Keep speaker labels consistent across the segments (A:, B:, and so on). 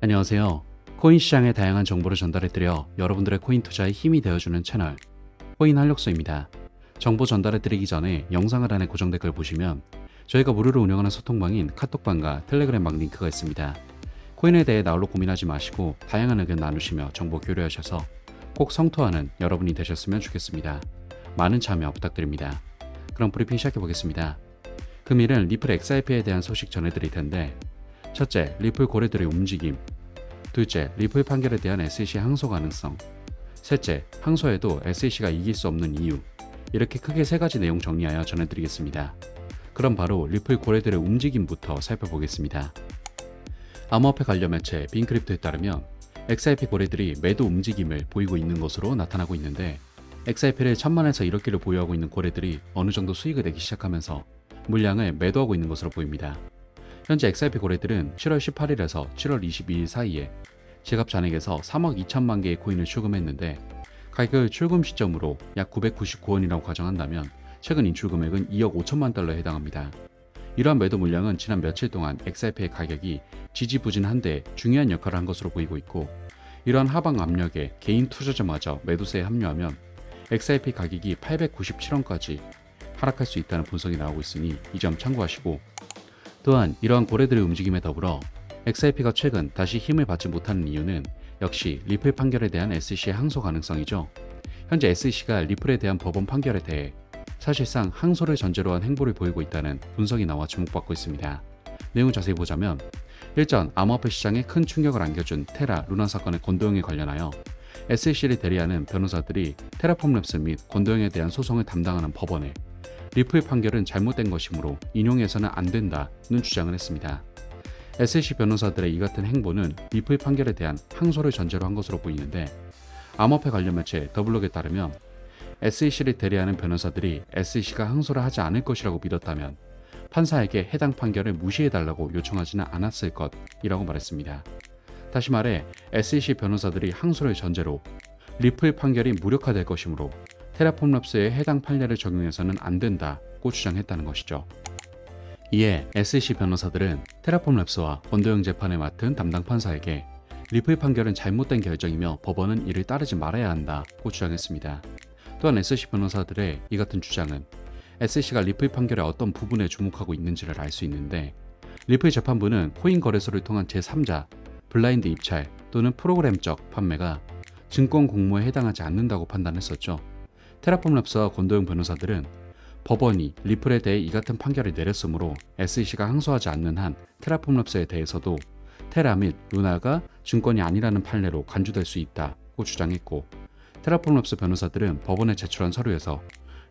A: 안녕하세요. 코인 시장의 다양한 정보를 전달해드려 여러분들의 코인 투자에 힘이 되어주는 채널 코인 활력소입니다. 정보 전달해드리기 전에 영상 아래 고정 댓글 보시면 저희가 무료로 운영하는 소통방인 카톡방과 텔레그램방 링크가 있습니다. 코인에 대해 나홀로 고민하지 마시고 다양한 의견 나누시며 정보 교류하셔서 꼭 성토하는 여러분이 되셨으면 좋겠습니다. 많은 참여 부탁드립니다. 그럼 브리핑 시작해보겠습니다. 금일은 리플 XRP에 대한 소식 전해드릴 텐데, 첫째, 리플 거래들의 움직임. 둘째, 리플 판결에 대한 SEC 항소 가능성. 셋째, 항소에도 SEC가 이길 수 없는 이유. 이렇게 크게 세 가지 내용 정리하여 전해드리겠습니다. 그럼 바로 리플 거래들의 움직임부터 살펴보겠습니다. 암호화폐 관련 매체 빈크립토에 따르면 XRP 거래들이 매도 움직임을 보이고 있는 것으로 나타나고 있는데, XRP를 1000만에서 1억개를 보유하고 있는 거래들이 어느 정도 수익을 내기 시작하면서 물량을 매도하고 있는 것으로 보입니다. 현재 XRP 거래들은 7월 18일에서 7월 22일 사이에 지갑 잔액에서 3억 2천만 개의 코인을 출금했는데, 가격을 출금 시점으로 약 999원이라고 가정한다면 최근 인출 금액은 2억 5천만 달러에 해당합니다. 이러한 매도 물량은 지난 며칠 동안 XRP의 가격이 지지부진한데 중요한 역할을 한 것으로 보이고 있고, 이러한 하방 압력에 개인 투자자마저 매도세에 합류하면 XRP 가격이 897원까지 하락할 수 있다는 분석이 나오고 있으니 이 점 참고하시고, 또한 이러한 거래들의 움직임에 더불어 XRP가 최근 다시 힘을 받지 못하는 이유는 역시 리플 판결에 대한 SEC의 항소 가능성이죠. 현재 SEC가 리플에 대한 법원 판결에 대해 사실상 항소를 전제로 한 행보를 보이고 있다는 분석이 나와 주목받고 있습니다. 내용을 자세히 보자면, 일전 암호화폐 시장에 큰 충격을 안겨준 테라 루나 사건의 권도형에 관련하여 SEC를 대리하는 변호사들이 테라폼 랩스 및 권도형에 대한 소송을 담당하는 법원에 리플 판결은 잘못된 것이므로 인용해서는 안 된다는 주장을 했습니다. SEC 변호사들의 이 같은 행보는 리플 판결에 대한 항소를 전제로 한 것으로 보이는데, 암호화폐 관련 매체 더블록에 따르면 SEC를 대리하는 변호사들이 SEC가 항소를 하지 않을 것이라고 믿었다면 판사에게 해당 판결을 무시해달라고 요청하지는 않았을 것이라고 말했습니다. 다시 말해 SEC 변호사들이 항소를 전제로 리플 판결이 무력화될 것이므로 테라폼 랩스의 해당 판례를 적용해서는 안 된다고 주장했다는 것이죠. 이에 SEC 변호사들은 테라폼 랩스와 권도형 재판을 맡은 담당 판사에게 리플 판결은 잘못된 결정이며 법원은 이를 따르지 말아야 한다고 주장했습니다. 또한 SEC 변호사들의 이 같은 주장은 SEC가 리플 판결의 어떤 부분에 주목하고 있는지를 알 수 있는데, 리플 재판부는 코인 거래소를 통한 제3자, 블라인드 입찰 또는 프로그램적 판매가 증권 공모에 해당하지 않는다고 판단했었죠. 테라폼 랩스와 권도형 변호사들은 법원이 리플에 대해 이 같은 판결을 내렸으므로 SEC가 항소하지 않는 한 테라폼 랩스에 대해서도 테라 및 루나가 증권이 아니라는 판례로 간주될 수 있다고 주장했고, 테라폼 랩스 변호사들은 법원에 제출한 서류에서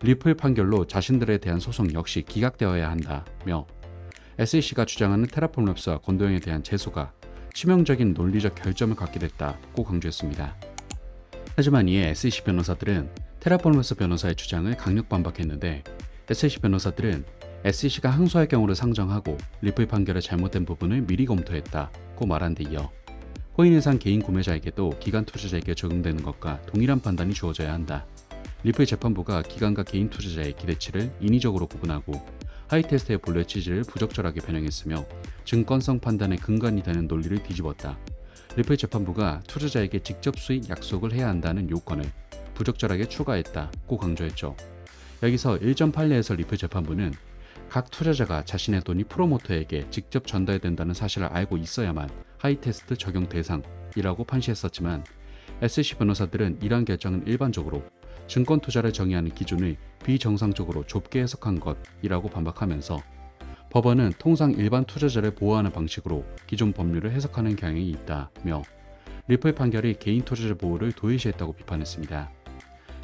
A: 리플 판결로 자신들에 대한 소송 역시 기각되어야 한다며 SEC가 주장하는 테라폼 랩스와 권도형에 대한 제소가 치명적인 논리적 결점을 갖게 됐다고 강조했습니다. 하지만 이에 SEC 변호사들은 테라폼 랩스 변호사의 주장을 강력 반박했는데, SEC 변호사들은 SEC가 항소할 경우를 상정하고 리플 판결의 잘못된 부분을 미리 검토했다고 말한 데 이어 코인을 산 개인 구매자에게도 기관 투자자에게 적용되는 것과 동일한 판단이 주어져야 한다. 리플 재판부가 기관과 개인 투자자의 기대치를 인위적으로 구분하고 하이테스트의 본래 취지를 부적절하게 변형했으며 증권성 판단의 근간이 되는 논리를 뒤집었다. 리플 재판부가 투자자에게 직접 수익 약속을 해야 한다는 요건을 부적절하게 추가했다고 강조했죠. 여기서 일전 판례에서 리플 재판부는 각 투자자가 자신의 돈이 프로모터에게 직접 전달된다는 사실을 알고 있어야만 하이테스트 적용 대상이라고 판시했었지만, SEC 변호사들은 이러한 결정은 일반적으로 증권 투자를 정의하는 기준을 비정상적으로 좁게 해석한 것이라고 반박하면서 법원은 통상 일반 투자자를 보호하는 방식으로 기존 법률을 해석하는 경향이 있다며 리플 판결이 개인 투자자 보호를 도외시했다고 비판했습니다.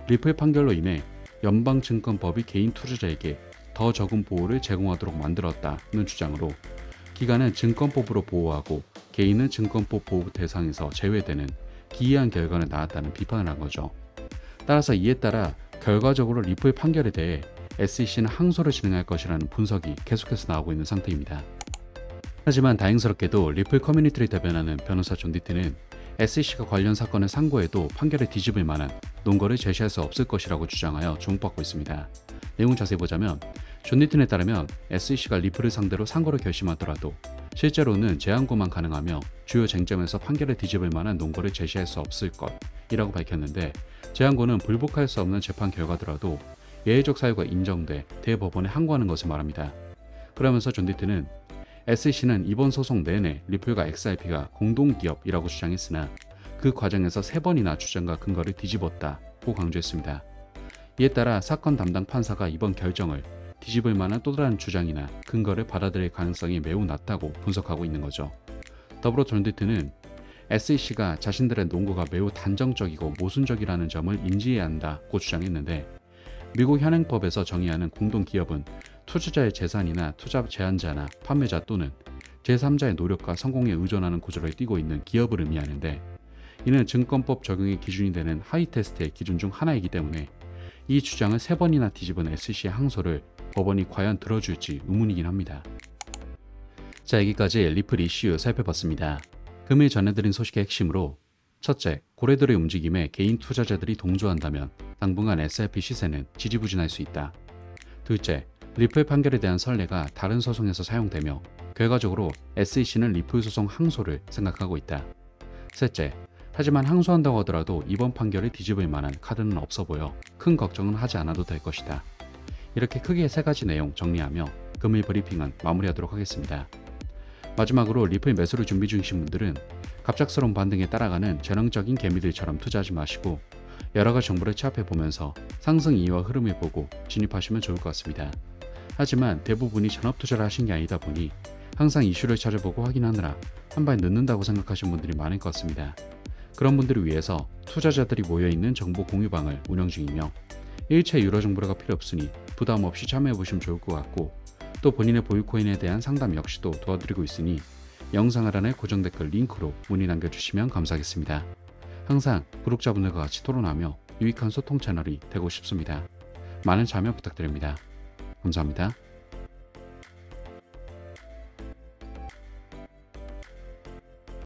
A: 리플 판결로 인해 연방증권법이 개인 투자자에게 더 적은 보호를 제공하도록 만들었다는 주장으로 기관은 증권법으로 보호하고 개인은 증권법 보호 대상에서 제외되는 기이한 결과를 낳았다는 비판을 한 거죠. 따라서 이에 따라 결과적으로 리플 판결에 대해 SEC는 항소를 진행할 것이라는 분석이 계속해서 나오고 있는 상태입니다. 하지만 다행스럽게도 리플 커뮤니티를 대변하는 변호사 존 디트는 SEC가 관련 사건을 상고해도 판결을 뒤집을 만한 논거를 제시할 수 없을 것이라고 주장하여 주목받고 있습니다. 내용을 자세히 보자면 존 니튼에 따르면 SEC가 리플을 상대로 상고를 결심하더라도 실제로는 재항고만 가능하며 주요 쟁점에서 판결을 뒤집을 만한 논거를 제시할 수 없을 것이라고 밝혔는데, 재항고는 불복할 수 없는 재판 결과더라도 예외적 사유가 인정돼 대법원에 항고하는 것을 말합니다. 그러면서 존 디트는 SEC는 이번 소송 내내 리플과 XRP가 공동기업이라고 주장했으나 그 과정에서 3번이나 주장과 근거를 뒤집었다고 강조했습니다. 이에 따라 사건 담당 판사가 이번 결정을 뒤집을 만한 또 다른 주장이나 근거를 받아들일 가능성이 매우 낮다고 분석하고 있는 거죠. 더불어 존 디트는 SEC가 자신들의 논거가 매우 단정적이고 모순적이라는 점을 인지해야 한다고 주장했는데, 미국 현행법에서 정의하는 공동기업은 투자자의 재산이나 투자 제한자나 판매자 또는 제3자의 노력과 성공에 의존하는 구조를 띠고 있는 기업을 의미하는데, 이는 증권법 적용의 기준이 되는 하위 테스트의 기준 중 하나이기 때문에 이 주장을 3번이나 뒤집은 SEC의 항소를 법원이 과연 들어줄지 의문이긴 합니다. 자, 여기까지 리플 이슈 살펴봤습니다. 금일 전해드린 소식의 핵심으로, 첫째, 고래들의 움직임에 개인 투자자들이 동조한다면 당분간 SRP 시세는 지지부진할 수 있다. 둘째, 리플 판결에 대한 선례가 다른 소송에서 사용되며 결과적으로 SEC는 리플 소송 항소를 생각하고 있다. 셋째, 하지만 항소한다고 하더라도 이번 판결을 뒤집을 만한 카드는 없어 보여 큰 걱정은 하지 않아도 될 것이다. 이렇게 크게 3가지 내용 정리하며 금일 브리핑은 마무리하도록 하겠습니다. 마지막으로 리플 매수를 준비 중이신 분들은 갑작스러운 반등에 따라가는 전형적인 개미들처럼 투자하지 마시고 여러가지 정보를 취합해보면서 상승 이유와 흐름을 보고 진입하시면 좋을 것 같습니다. 하지만 대부분이 전업투자를 하신 게 아니다 보니 항상 이슈를 찾아보고 확인하느라 한 발 늦는다고 생각하시는 분들이 많을 것 같습니다. 그런 분들을 위해서 투자자들이 모여있는 정보 공유방을 운영 중이며, 일체 유료 정보가 필요 없으니 부담 없이 참여해보시면 좋을 것 같고, 또 본인의 보유코인에 대한 상담 역시도 도와드리고 있으니 영상 하단의 고정 댓글 링크로 문의 남겨주시면 감사하겠습니다. 항상 구독자분들과 같이 토론하며 유익한 소통 채널이 되고 싶습니다. 많은 참여 부탁드립니다. 감사합니다.